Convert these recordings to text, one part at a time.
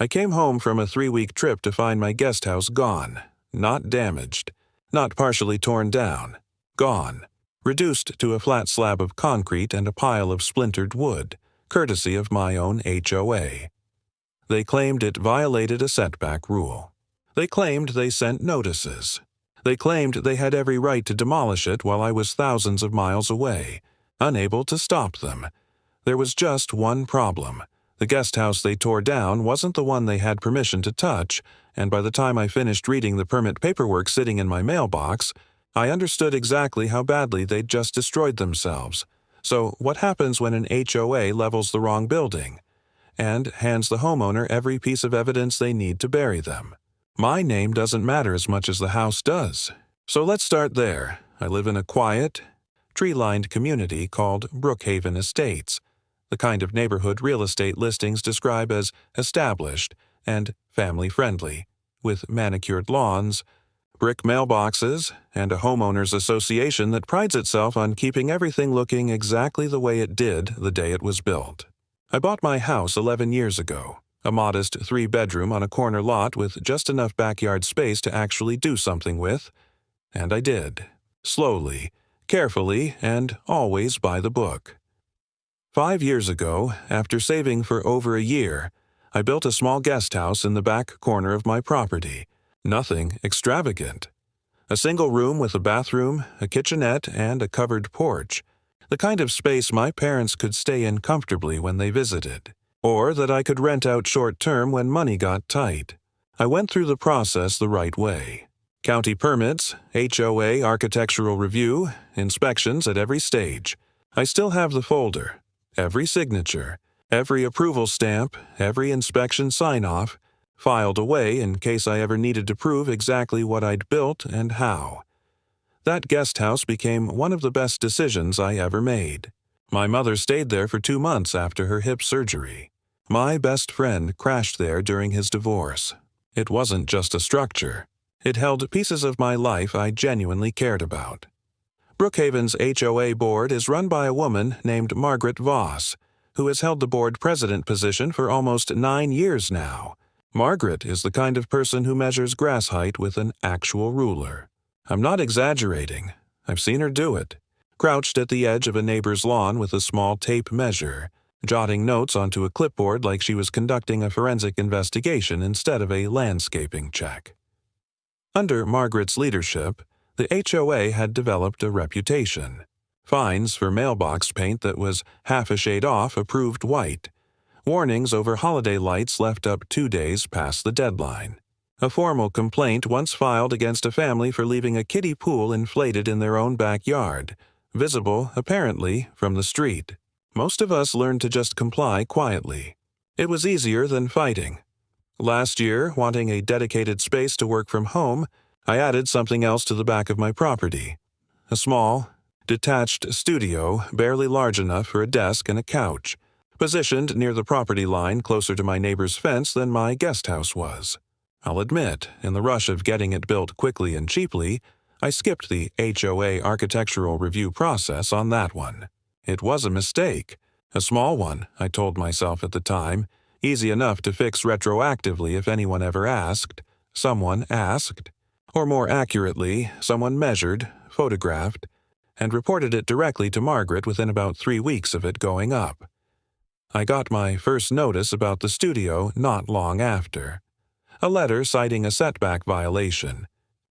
I came home from a 3-week trip to find my guest house gone, not damaged, not partially torn down, gone, reduced to a flat slab of concrete and a pile of splintered wood, courtesy of my own HOA. They claimed it violated a setback rule. They claimed they sent notices. They claimed they had every right to demolish it while I was thousands of miles away, unable to stop them. There was just one problem. The guest house they tore down wasn't the one they had permission to touch, and by the time I finished reading the permit paperwork sitting in my mailbox, I understood exactly how badly they'd just destroyed themselves. So what happens when an HOA levels the wrong building and hands the homeowner every piece of evidence they need to bury them? My name doesn't matter as much as the house does. So let's start there. I live in a quiet, tree-lined community called Brookhaven Estates, the kind of neighborhood real estate listings describe as established and family-friendly, with manicured lawns, brick mailboxes, and a homeowners association that prides itself on keeping everything looking exactly the way it did the day it was built. I bought my house 11 years ago, a modest 3-bedroom on a corner lot with just enough backyard space to actually do something with, and I did, slowly, carefully, and always by the book. 5 years ago, after saving for over a year, I built a small guest house in the back corner of my property. Nothing extravagant. A single room with a bathroom, a kitchenette, and a covered porch. The kind of space my parents could stay in comfortably when they visited, or that I could rent out short-term when money got tight. I went through the process the right way. County permits, HOA architectural review, inspections at every stage. I still have the folder. Every signature, every approval stamp, every inspection sign-off, filed away in case I ever needed to prove exactly what I'd built and how. That guest house became one of the best decisions I ever made. My mother stayed there for 2 months after her hip surgery. My best friend crashed there during his divorce. It wasn't just a structure. It held pieces of my life I genuinely cared about. Brookhaven's HOA board is run by a woman named Margaret Voss, who has held the board president position for almost 9 years now. Margaret is the kind of person who measures grass height with an actual ruler. I'm not exaggerating. I've seen her do it. Crouched at the edge of a neighbor's lawn with a small tape measure, jotting notes onto a clipboard like she was conducting a forensic investigation instead of a landscaping check. Under Margaret's leadership, the HOA had developed a reputation. Fines for mailbox paint that was half a shade off approved white. Warnings over holiday lights left up 2 days past the deadline. A formal complaint once filed against a family for leaving a kiddie pool inflated in their own backyard, visible, apparently, from the street. Most of us learned to just comply quietly. It was easier than fighting. Last year, wanting a dedicated space to work from home, I added something else to the back of my property. A small, detached studio barely large enough for a desk and a couch, positioned near the property line closer to my neighbor's fence than my guest house was. I'll admit, in the rush of getting it built quickly and cheaply, I skipped the HOA architectural review process on that one. It was a mistake. A small one, I told myself at the time, easy enough to fix retroactively if anyone ever asked. Someone asked. Or more accurately, someone measured, photographed, and reported it directly to Margaret within about 3 weeks of it going up. I got my first notice about the studio not long after. A letter citing a setback violation,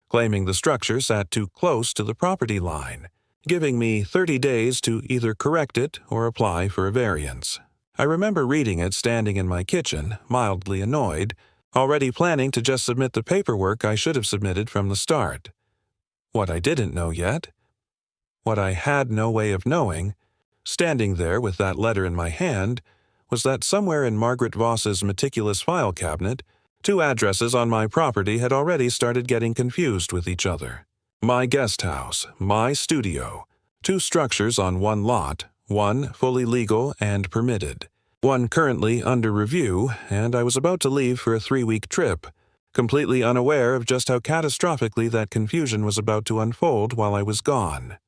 claiming the structure sat too close to the property line, giving me 30 days to either correct it or apply for a variance. I remember reading it standing in my kitchen, mildly annoyed, already planning to just submit the paperwork I should have submitted from the start. What I didn't know yet, what I had no way of knowing, standing there with that letter in my hand, was that somewhere in Margaret Voss's meticulous file cabinet, 2 addresses on my property had already started getting confused with each other. My guest house, my studio, 2 structures on one lot, one fully legal and permitted, one currently under review, and I was about to leave for a 3-week trip, completely unaware of just how catastrophically that confusion was about to unfold while I was gone.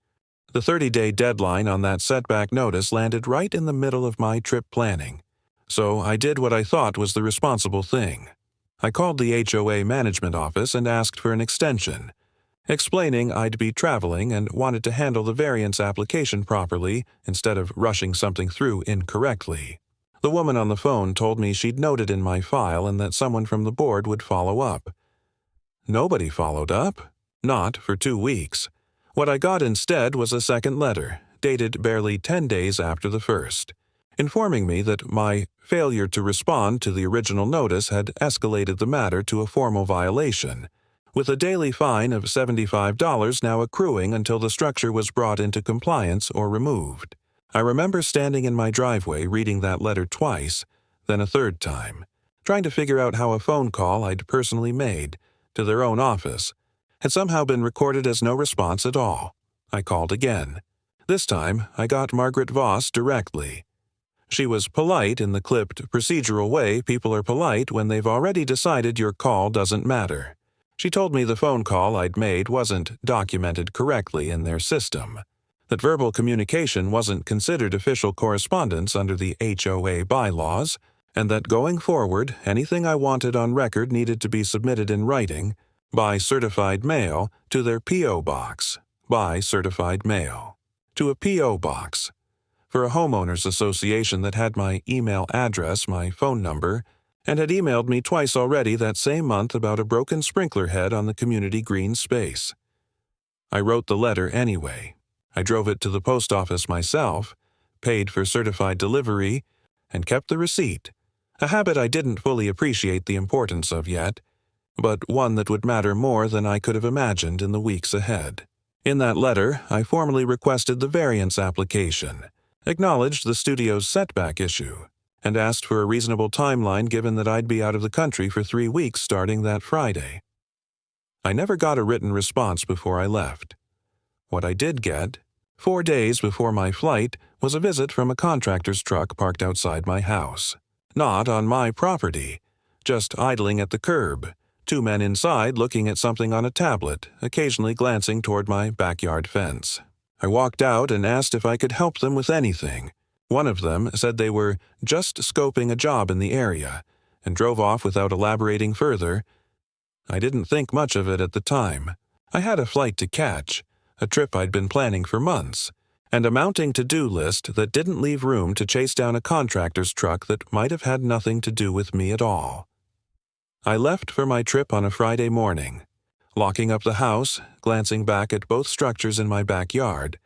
The 30-day deadline on that setback notice landed right in the middle of my trip planning. So I did what I thought was the responsible thing. I called the HOA management office and asked for an extension, explaining I'd be traveling and wanted to handle the variance application properly instead of rushing something through incorrectly. The woman on the phone told me she'd noted in my file and that someone from the board would follow up. Nobody followed up. Not for 2 weeks. What I got instead was a second letter, dated barely 10 days after the first, informing me that my failure to respond to the original notice had escalated the matter to a formal violation, with a daily fine of $75 now accruing until the structure was brought into compliance or removed. I remember standing in my driveway reading that letter twice, then a third time, trying to figure out how a phone call I'd personally made to their own office had somehow been recorded as no response at all. I called again. This time, I got Margaret Voss directly. She was polite in the clipped, procedural way people are polite when they've already decided your call doesn't matter. She told me the phone call I'd made wasn't documented correctly in their system, that verbal communication wasn't considered official correspondence under the HOA bylaws, and that going forward, anything I wanted on record needed to be submitted in writing, by certified mail, to their P.O. box, by certified mail, to a P.O. box, for a homeowners association that had my email address, my phone number, and had emailed me twice already that same month about a broken sprinkler head on the community green space. I wrote the letter anyway. I drove it to the post office myself, paid for certified delivery, and kept the receipt, a habit I didn't fully appreciate the importance of yet, but one that would matter more than I could have imagined in the weeks ahead. In that letter, I formally requested the variance application, acknowledged the studio's setback issue, and asked for a reasonable timeline given that I'd be out of the country for 3 weeks starting that Friday. I never got a written response before I left. What I did get, 4 days before my flight, was a visit from a contractor's truck parked outside my house. Not on my property, just idling at the curb, 2 men inside looking at something on a tablet, occasionally glancing toward my backyard fence. I walked out and asked if I could help them with anything. One of them said they were just scoping a job in the area, and drove off without elaborating further. I didn't think much of it at the time. I had a flight to catch, a trip I'd been planning for months, and a mounting to-do list that didn't leave room to chase down a contractor's truck that might have had nothing to do with me at all. I left for my trip on a Friday morning, locking up the house, glancing back at both structures in my backyard,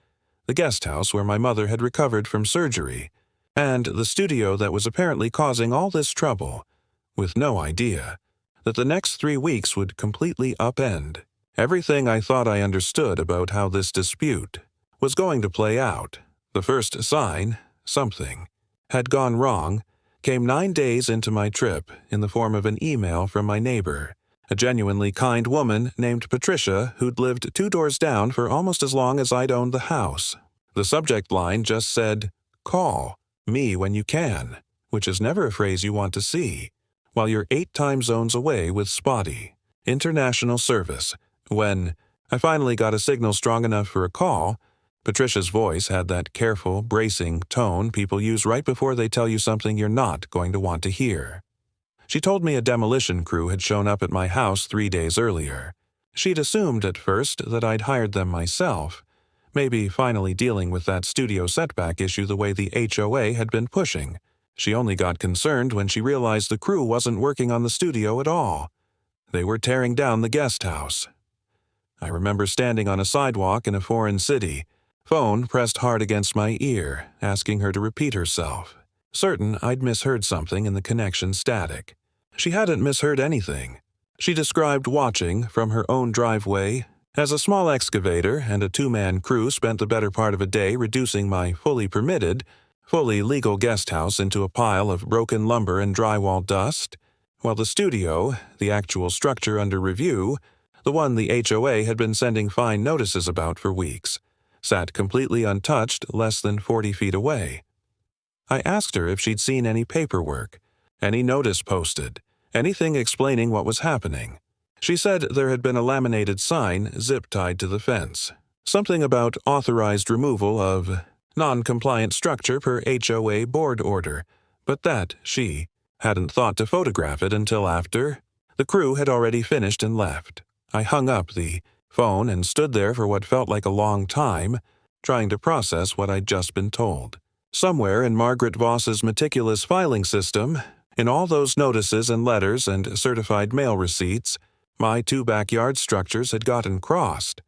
the guest house where my mother had recovered from surgery, and the studio that was apparently causing all this trouble, with no idea that the next 3 weeks would completely upend everything I thought I understood about how this dispute was going to play out. The first sign, something, had gone wrong, came 9 days into my trip in the form of an email from my neighbor, a genuinely kind woman named Patricia who'd lived 2 doors down for almost as long as I'd owned the house. The subject line just said, "Call me when you can," which is never a phrase you want to see, while you're 8 time zones away with spotty international service. When I finally got a signal strong enough for a call, Patricia's voice had that careful, bracing tone people use right before they tell you something you're not going to want to hear. She told me a demolition crew had shown up at my house 3 days earlier. She'd assumed at first that I'd hired them myself, maybe finally dealing with that studio setback issue the way the HOA had been pushing. She only got concerned when she realized the crew wasn't working on the studio at all. They were tearing down the guest house. I remember standing on a sidewalk in a foreign city, phone pressed hard against my ear, asking her to repeat herself, certain I'd misheard something in the connection static. She hadn't misheard anything. She described watching, from her own driveway, as a small excavator and a 2-man crew spent the better part of a day reducing my fully permitted, fully legal guest house into a pile of broken lumber and drywall dust, while the studio, the actual structure under review, the one the HOA had been sending fine notices about for weeks, sat completely untouched less than 40 feet away. I asked her if she'd seen any paperwork, any notice posted, anything explaining what was happening. She said there had been a laminated sign zip-tied to the fence, something about authorized removal of non-compliant structure per HOA board order, but that she hadn't thought to photograph it until after the crew had already finished and left. I hung up the phone and stood there for what felt like a long time, trying to process what I'd just been told. Somewhere in Margaret Voss's meticulous filing system, in all those notices and letters and certified mail receipts, my two backyard structures had gotten crossed.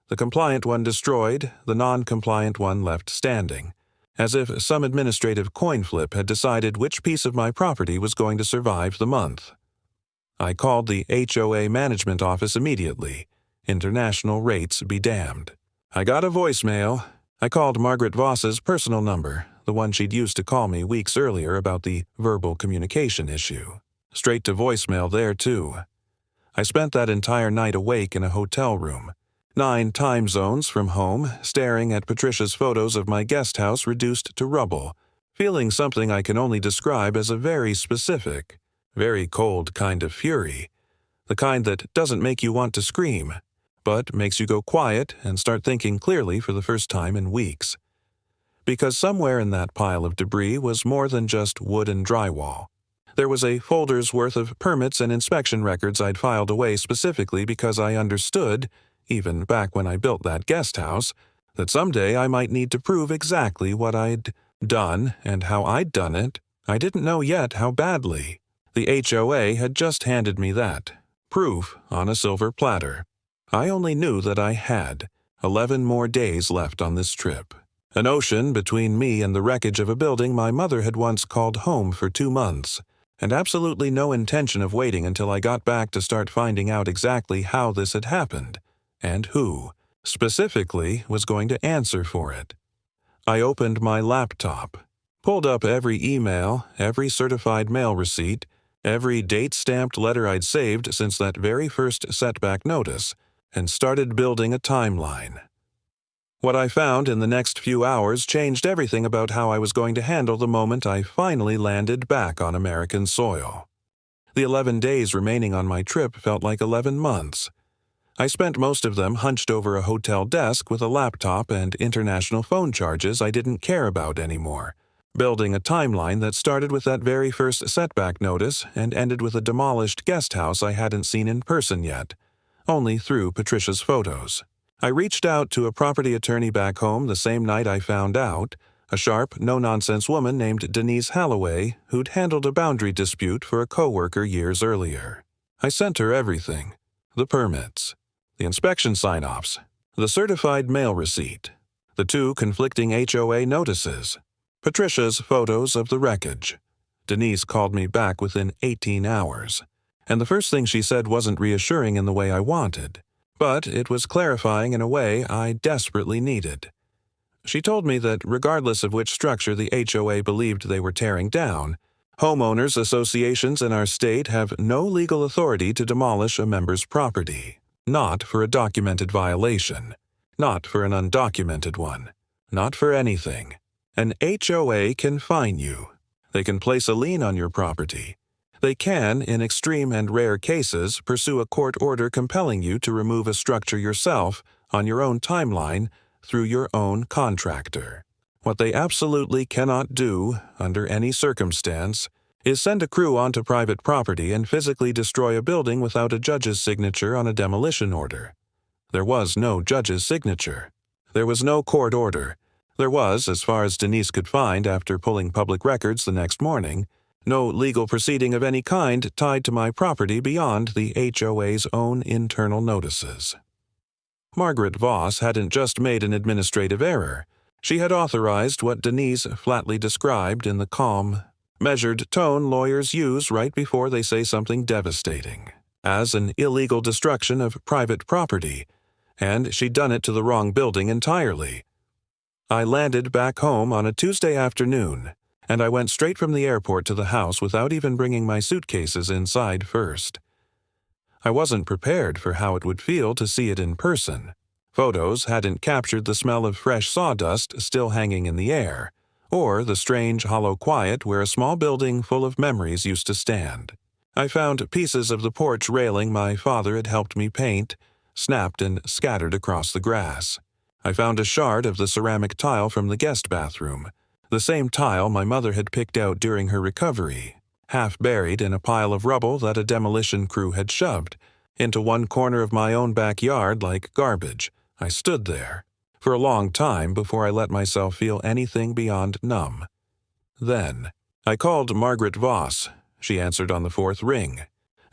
The compliant one destroyed, the non-compliant one left standing, as if some administrative coin flip had decided which piece of my property was going to survive the month. I called the HOA management office immediately. International rates be damned. I got a voicemail. I called Margaret Voss's personal number, the one she'd used to call me weeks earlier about the verbal communication issue. Straight to voicemail there, too. I spent that entire night awake in a hotel room, 9 time zones from home, staring at Patricia's photos of my guest house reduced to rubble, feeling something I can only describe as a very specific, very cold kind of fury, the kind that doesn't make you want to scream, but makes you go quiet and start thinking clearly for the first time in weeks. Because somewhere in that pile of debris was more than just wood and drywall. There was a folder's worth of permits and inspection records I'd filed away specifically because I understood, even back when I built that guest house, that someday I might need to prove exactly what I'd done and how I'd done it. I didn't know yet how badly. The HOA had just handed me that, proof on a silver platter. I only knew that I had 11 more days left on this trip. An ocean between me and the wreckage of a building my mother had once called home for 2 months, and absolutely no intention of waiting until I got back to start finding out exactly how this had happened, and who, specifically, was going to answer for it. I opened my laptop, pulled up every email, every certified mail receipt, every date-stamped letter I'd saved since that very first setback notice, and started building a timeline. What I found in the next few hours changed everything about how I was going to handle the moment I finally landed back on American soil. The 11 days remaining on my trip felt like 11 months. I spent most of them hunched over a hotel desk with a laptop and international phone charges I didn't care about anymore, building a timeline that started with that very first setback notice and ended with a demolished guest house I hadn't seen in person yet, only through Patricia's photos. I reached out to a property attorney back home the same night I found out, a sharp, no-nonsense woman named Denise Holloway who'd handled a boundary dispute for a coworker years earlier. I sent her everything: the permits, the inspection sign-offs, the certified mail receipt, the 2 conflicting HOA notices, Patricia's photos of the wreckage. Denise called me back within 18 hours, and the first thing she said wasn't reassuring in the way I wanted, but it was clarifying in a way I desperately needed. She told me that regardless of which structure the HOA believed they were tearing down, homeowners associations in our state have no legal authority to demolish a member's property. Not for a documented violation. Not for an undocumented one. Not for anything. An HOA can fine you. They can place a lien on your property. They can, in extreme and rare cases, pursue a court order compelling you to remove a structure yourself on your own timeline through your own contractor. What they absolutely cannot do, under any circumstance, is send a crew onto private property and physically destroy a building without a judge's signature on a demolition order. There was no judge's signature. There was no court order. There was, as far as Denise could find after pulling public records the next morning, no legal proceeding of any kind tied to my property beyond the HOA's own internal notices. Margaret Voss hadn't just made an administrative error. She had authorized what Denise flatly described in the calm, measured tone lawyers use right before they say something devastating, as an illegal destruction of private property, and she'd done it to the wrong building entirely. I landed back home on a Tuesday afternoon, and I went straight from the airport to the house without even bringing my suitcases inside first. I wasn't prepared for how it would feel to see it in person. Photos hadn't captured the smell of fresh sawdust still hanging in the air, or the strange hollow quiet where a small building full of memories used to stand. I found pieces of the porch railing my father had helped me paint, snapped and scattered across the grass. I found a shard of the ceramic tile from the guest bathroom, The same tile my mother had picked out during her recovery, half buried in a pile of rubble that a demolition crew had shoved into one corner of my own backyard like garbage. I stood there for a long time before I let myself feel anything beyond numb. Then, I called Margaret Voss. She answered on the fourth ring,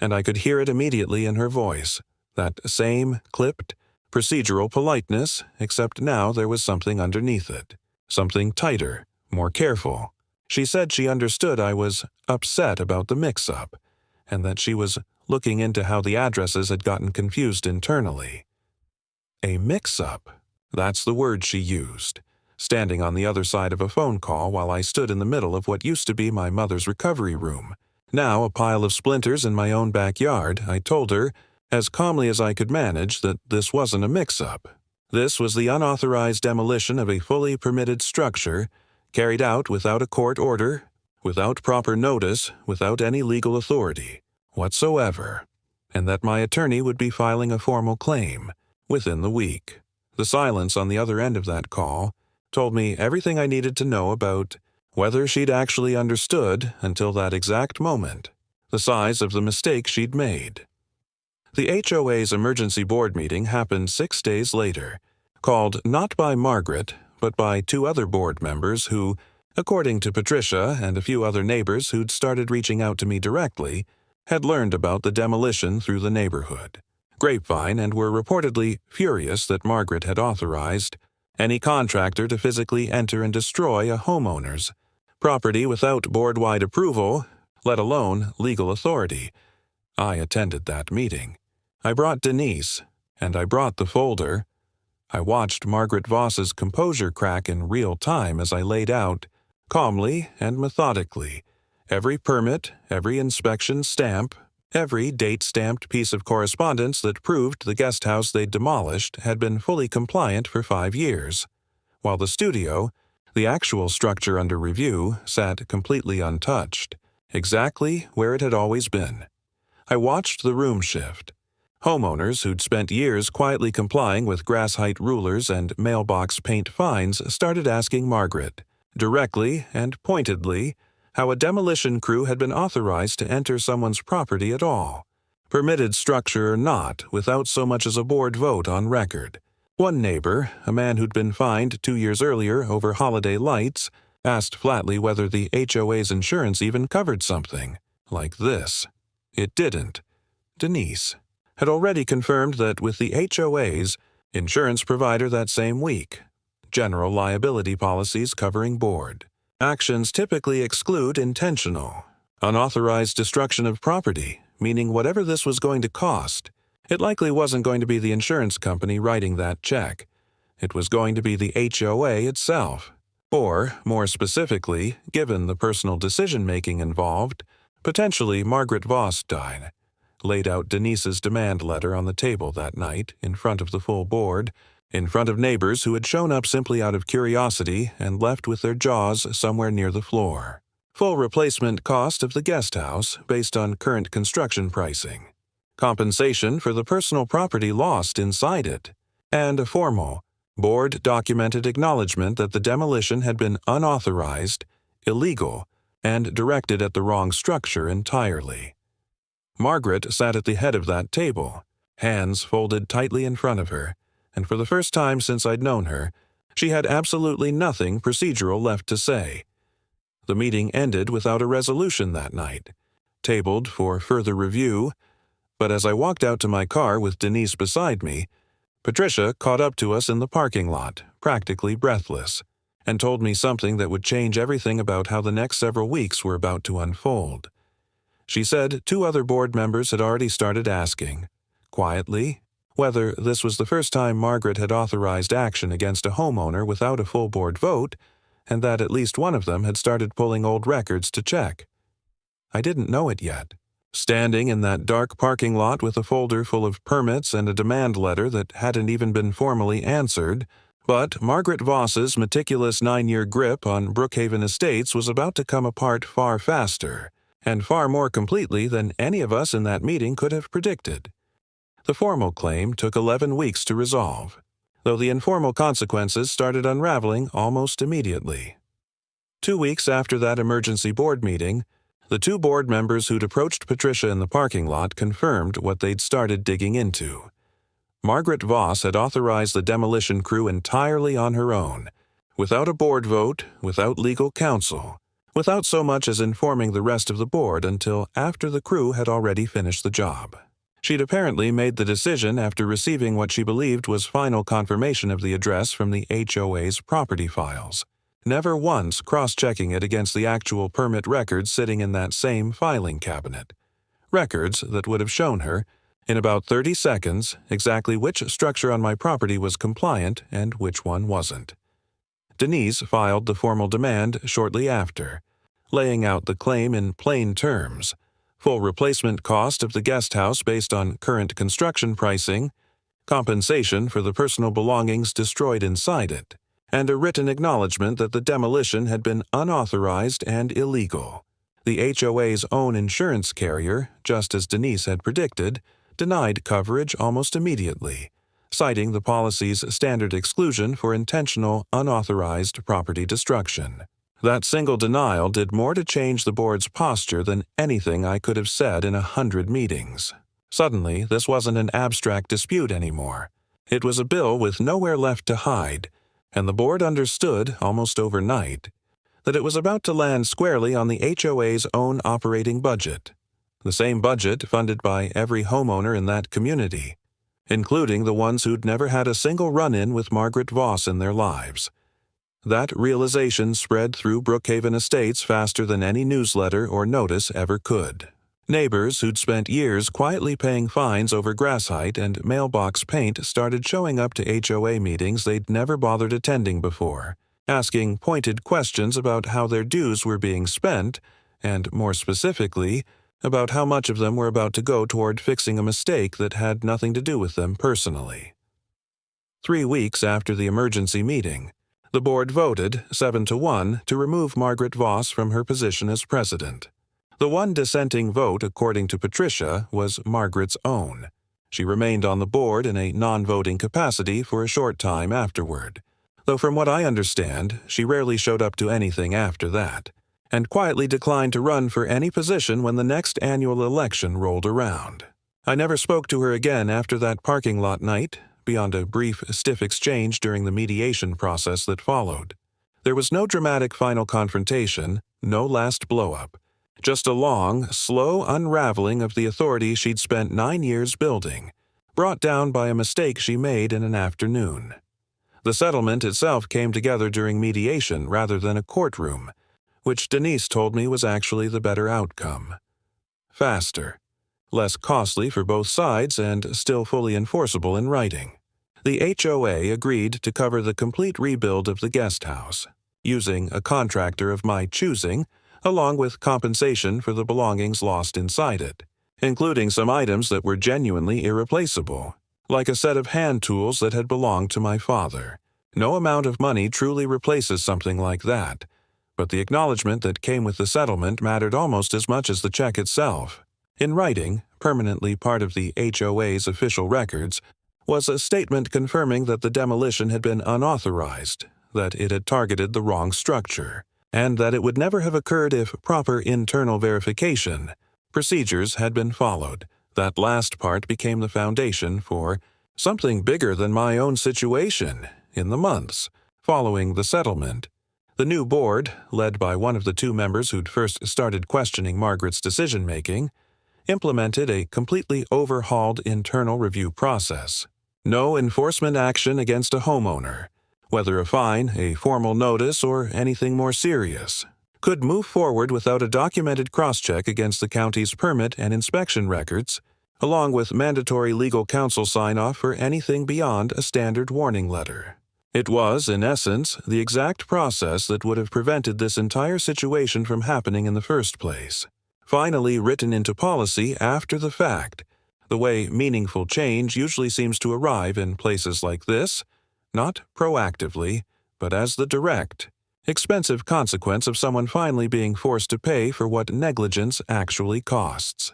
and I could hear it immediately in her voice, that same clipped, procedural politeness, except now there was something underneath it, something tighter, more careful. She said she understood I was upset about the mix-up, and that she was looking into how the addresses had gotten confused internally. A mix-up. That's the word she used, standing on the other side of a phone call while I stood in the middle of what used to be my mother's recovery room. Now a pile of splinters in my own backyard, I told her, as calmly as I could manage, that this wasn't a mix-up. This was the unauthorized demolition of a fully permitted structure, carried out without a court order, without proper notice, without any legal authority whatsoever, and that my attorney would be filing a formal claim within the week. The silence on the other end of that call told me everything I needed to know about whether she'd actually understood until that exact moment the size of the mistake she'd made. The HOA's emergency board meeting happened 6 days later, called not by Margaret, but by 2 other board members who, according to Patricia and a few other neighbors who'd started reaching out to me directly, had learned about the demolition through the neighborhood grapevine and were reportedly furious that Margaret had authorized any contractor to physically enter and destroy a homeowner's property without board-wide approval, let alone legal authority. I attended that meeting. I brought Denise, and I brought the folder. I watched Margaret Voss's composure crack in real time as I laid out, calmly and methodically, every permit, every inspection stamp, every date-stamped piece of correspondence that proved the guest house they'd demolished had been fully compliant for 5 years, while the studio, the actual structure under review, sat completely untouched, exactly where it had always been. I watched the room shift. Homeowners who'd spent years quietly complying with grass height rulers and mailbox paint fines started asking Margaret, directly and pointedly, how a demolition crew had been authorized to enter someone's property at all, permitted structure or not, without so much as a board vote on record. One neighbor, a man who'd been fined 2 years earlier over holiday lights, asked flatly whether the HOA's insurance even covered something like this. It didn't. Denise had already confirmed that with the HOA's insurance provider that same week, general liability policies covering board. Actions typically exclude intentional, unauthorized destruction of property, meaning whatever this was going to cost, it likely wasn't going to be the insurance company writing that check. It was going to be the HOA itself. Or, more specifically, given the personal decision-making involved, potentially Margaret Voss died. Laid out Denise's demand letter on the table that night, in front of the full board, in front of neighbors who had shown up simply out of curiosity and left with their jaws somewhere near the floor. Full replacement cost of the guest house based on current construction pricing. Compensation for the personal property lost inside it. And a formal, board-documented acknowledgement that the demolition had been unauthorized, illegal, and directed at the wrong structure entirely. Margaret sat at the head of that table, hands folded tightly in front of her, and for the first time since I'd known her, she had absolutely nothing procedural left to say. The meeting ended without a resolution that night, tabled for further review, but as I walked out to my car with Denise beside me, Patricia caught up to us in the parking lot, practically breathless, and told me something that would change everything about how the next several weeks were about to unfold. She said 2 other board members had already started asking, quietly, whether this was the first time Margaret had authorized action against a homeowner without a full board vote, and that at least one of them had started pulling old records to check. I didn't know it yet. Standing in that dark parking lot with a folder full of permits and a demand letter that hadn't even been formally answered, but Margaret Voss's meticulous 9-year grip on Brookhaven Estates was about to come apart far faster, and far more completely than any of us in that meeting could have predicted. The formal claim took 11 weeks to resolve, though the informal consequences started unraveling almost immediately. 2 weeks after that emergency board meeting, the two board members who'd approached Patricia in the parking lot confirmed what they'd started digging into. Margaret Voss had authorized the demolition crew entirely on her own, without a board vote, without legal counsel, without so much as informing the rest of the board until after the crew had already finished the job. She'd apparently made the decision after receiving what she believed was final confirmation of the address from the HOA's property files, never once cross-checking it against the actual permit records sitting in that same filing cabinet. Records that would have shown her, in about 30 seconds, exactly which structure on my property was compliant and which one wasn't. Denise filed the formal demand shortly after, laying out the claim in plain terms: full replacement cost of the guest house based on current construction pricing, compensation for the personal belongings destroyed inside it, and a written acknowledgement that the demolition had been unauthorized and illegal. The HOA's own insurance carrier, just as Denise had predicted, denied coverage almost immediately, citing the policy's standard exclusion for intentional, unauthorized property destruction. That single denial did more to change the board's posture than anything I could have said in 100 meetings. Suddenly, this wasn't an abstract dispute anymore. It was a bill with nowhere left to hide, and the board understood, almost overnight, that it was about to land squarely on the HOA's own operating budget, the same budget funded by every homeowner in that community, including the ones who'd never had a single run-in with Margaret Voss in their lives. That realization spread through Brookhaven Estates faster than any newsletter or notice ever could. Neighbors who'd spent years quietly paying fines over grass height and mailbox paint started showing up to HOA meetings they'd never bothered attending before, asking pointed questions about how their dues were being spent, and more specifically, about how much of them were about to go toward fixing a mistake that had nothing to do with them personally. 3 weeks after the emergency meeting, the board voted 7-1 to remove Margaret Voss from her position as president. The one dissenting vote, according to Patricia, was Margaret's own. She remained on the board in a non-voting capacity for a short time afterward, though from what I understand, she rarely showed up to anything after that, and quietly declined to run for any position when the next annual election rolled around. I never spoke to her again after that parking lot night, beyond a brief, stiff exchange during the mediation process that followed. There was no dramatic final confrontation, no last blow-up, just a long, slow unraveling of the authority she'd spent 9 years building, brought down by a mistake she made in an afternoon. The settlement itself came together during mediation rather than a courtroom, which Denise told me was actually the better outcome. Faster, less costly for both sides, and still fully enforceable in writing. The HOA agreed to cover the complete rebuild of the guest house, using a contractor of my choosing, along with compensation for the belongings lost inside it, including some items that were genuinely irreplaceable, like a set of hand tools that had belonged to my father. No amount of money truly replaces something like that, but the acknowledgement that came with the settlement mattered almost as much as the check itself. In writing, permanently part of the HOA's official records, was a statement confirming that the demolition had been unauthorized, that it had targeted the wrong structure, and that it would never have occurred if proper internal verification procedures had been followed. That last part became the foundation for something bigger than my own situation in the months following the settlement. The new board, led by one of the two members who'd first started questioning Margaret's decision-making, implemented a completely overhauled internal review process. No enforcement action against a homeowner, whether a fine, a formal notice, or anything more serious, could move forward without a documented cross-check against the county's permit and inspection records, along with mandatory legal counsel sign-off for anything beyond a standard warning letter. It was, in essence, the exact process that would have prevented this entire situation from happening in the first place, finally written into policy after the fact, the way meaningful change usually seems to arrive in places like this, not proactively, but as the direct, expensive consequence of someone finally being forced to pay for what negligence actually costs.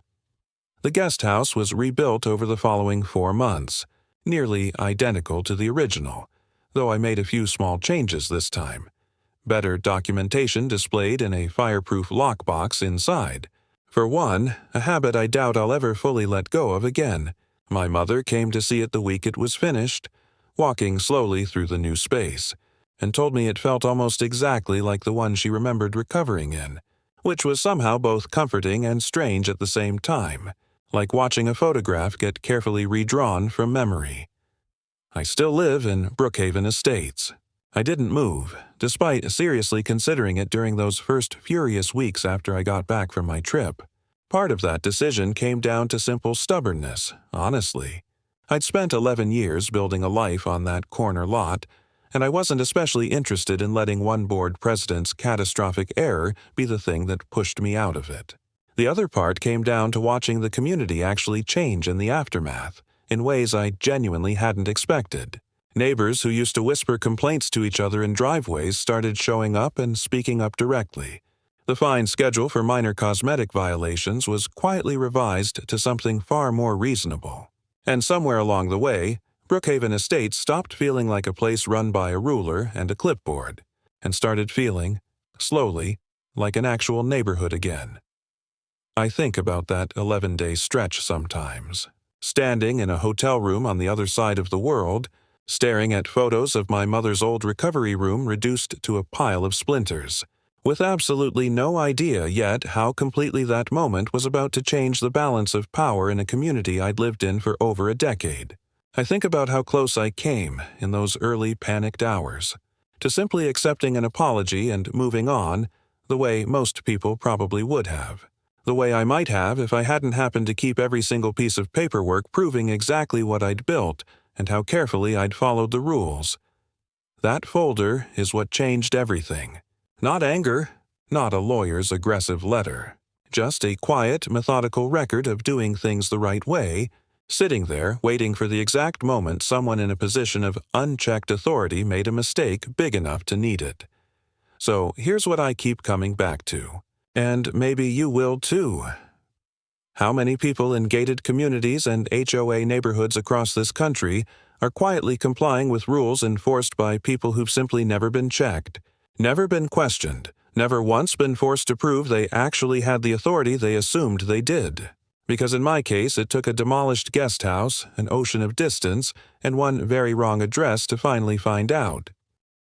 The guest house was rebuilt over the following 4 months, nearly identical to the original, though I made a few small changes this time. better documentation displayed in a fireproof lockbox inside. For one, a habit I doubt I'll ever fully let go of again. My mother came to see it the week it was finished, walking slowly through the new space, and told me it felt almost exactly like the one she remembered recovering in, which was somehow both comforting and strange at the same time, like watching a photograph get carefully redrawn from memory. I still live in Brookhaven Estates. I didn't move, despite seriously considering it during those first furious weeks after I got back from my trip. Part of that decision came down to simple stubbornness, honestly. I'd spent 11 years building a life on that corner lot, and I wasn't especially interested in letting one board president's catastrophic error be the thing that pushed me out of it. The other part came down to watching the community actually change in the aftermath, in ways I genuinely hadn't expected. Neighbors who used to whisper complaints to each other in driveways started showing up and speaking up directly. The fine schedule for minor cosmetic violations was quietly revised to something far more reasonable. And somewhere along the way, Brookhaven Estates stopped feeling like a place run by a ruler and a clipboard, and started feeling, slowly, like an actual neighborhood again. I think about that 11-day stretch sometimes, standing in a hotel room on the other side of the world, staring at photos of my mother's old recovery room reduced to a pile of splinters, with absolutely no idea yet how completely that moment was about to change the balance of power in a community I'd lived in for over a decade. I think about how close I came, in those early panicked hours, to simply accepting an apology and moving on, the way most people probably would have. The way I might have if I hadn't happened to keep every single piece of paperwork proving exactly what I'd built and how carefully I'd followed the rules. That folder is what changed everything. Not anger, not a lawyer's aggressive letter. Just a quiet, methodical record of doing things the right way, sitting there waiting for the exact moment someone in a position of unchecked authority made a mistake big enough to need it. So here's what I keep coming back to. And maybe you will too. How many people in gated communities and HOA neighborhoods across this country are quietly complying with rules enforced by people who've simply never been checked, never been questioned, never once been forced to prove they actually had the authority they assumed they did? Because in my case, it took a demolished guest house, an ocean of distance, and one very wrong address to finally find out.